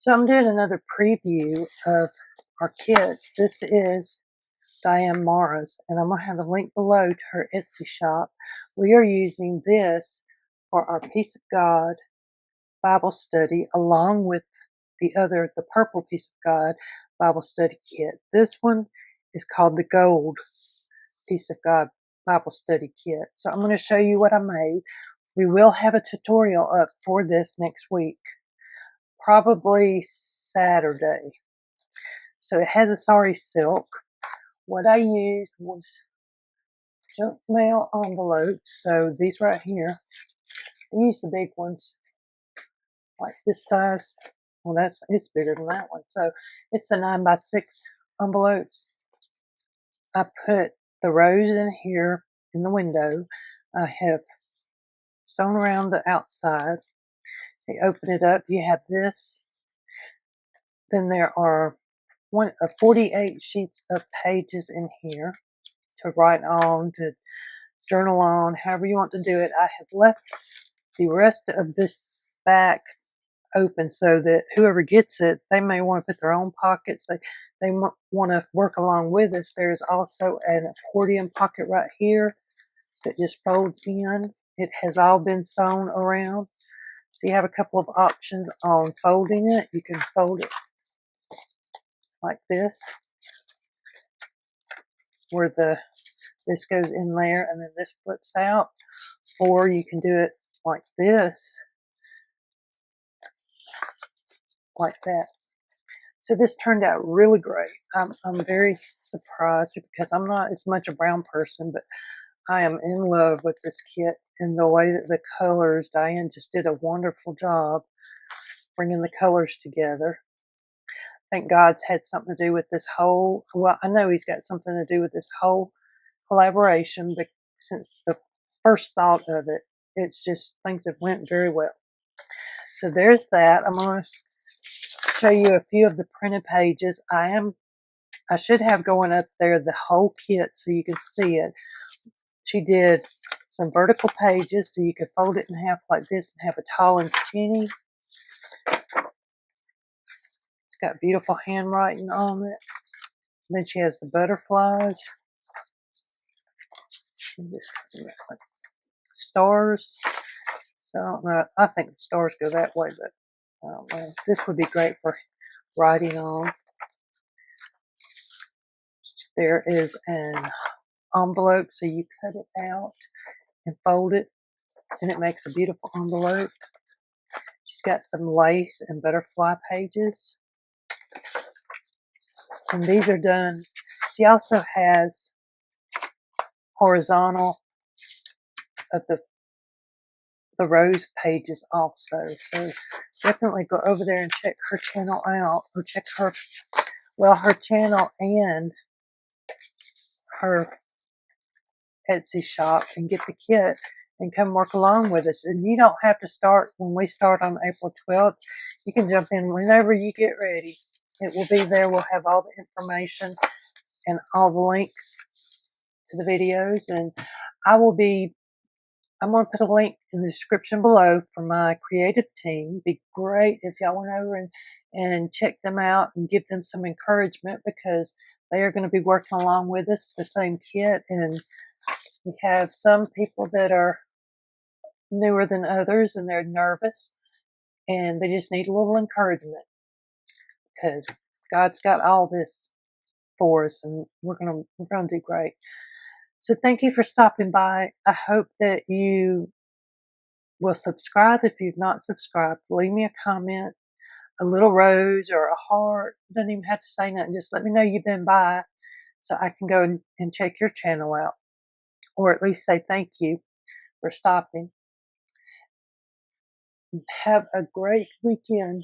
So I'm doing another preview of our kits. This is Diane Marra's, and I'm going to have a link below to her Etsy shop. We are using this for our Peace of God Bible study, along with the purple Peace of God Bible study kit. This one is called the Gold Peace of God Bible study kit. So I'm going to show you what I made. We will have a tutorial up for this next week, probably Saturday. So it has a sari silk. What I used was junk mail envelopes. So these right here, I used the big ones, like this size. Well, it's bigger than that one. So it's the 9x6 envelopes. I put the rose in here in the window. I have sewn around the outside. You open it up, you have this. Then there are 48 sheets of pages in here to write on, to journal on, however you want to do it. I have left the rest of this back open so that whoever gets it, they may want to put their own pockets. They want to work along with us. There's also an accordion pocket right here that just folds in. It has all been sewn around. So you have a couple of options on folding it. You can fold it like this, where this goes in there and then this flips out, or you can do it like this, like that. So this turned out really great. I'm very surprised because I'm not as much a brown person, but I am in love with this kit and the way that the colors, Diane just did a wonderful job bringing the colors together. I think God's had something to do with this whole, well, I know he's got something to do with this whole collaboration, but since the first thought of it, it's just things have went very well. So there's that. I'm going to show you a few of the printed pages. I should have going up there the whole kit so you can see it. She did some vertical pages so you could fold it in half like this and have a tall and skinny. It's got beautiful handwriting on it. And then she has the butterflies. Stars. So I don't know. I think the stars go that way, but I don't know. This would be great for writing on. There is an envelope, so you cut it out and fold it, and it makes a beautiful envelope. She's got some lace and butterfly pages, and these are done. She also has horizontal of the rose pages also. So definitely go over there and check her channel out, or check her channel and her Etsy shop and get the kit and come work along with us. And you don't have to start when we start on April 12th. You can jump in whenever you get ready. It will be there. We'll have all the information and all the links to the videos. And I'm going to put a link in the description below for my creative team. It'd be great if y'all went over and check them out and give them some encouragement, because they are going to be working along with us, the same kit. And we have some people that are newer than others and they're nervous and they just need a little encouragement, because God's got all this for us and we're going to do great. So thank you for stopping by. I hope that you will subscribe if you've not subscribed. Leave me a comment, a little rose or a heart. Doesn't even have to say nothing. Just let me know you've been by so I can go and check your channel out, or at least say thank you for stopping. Have a great weekend.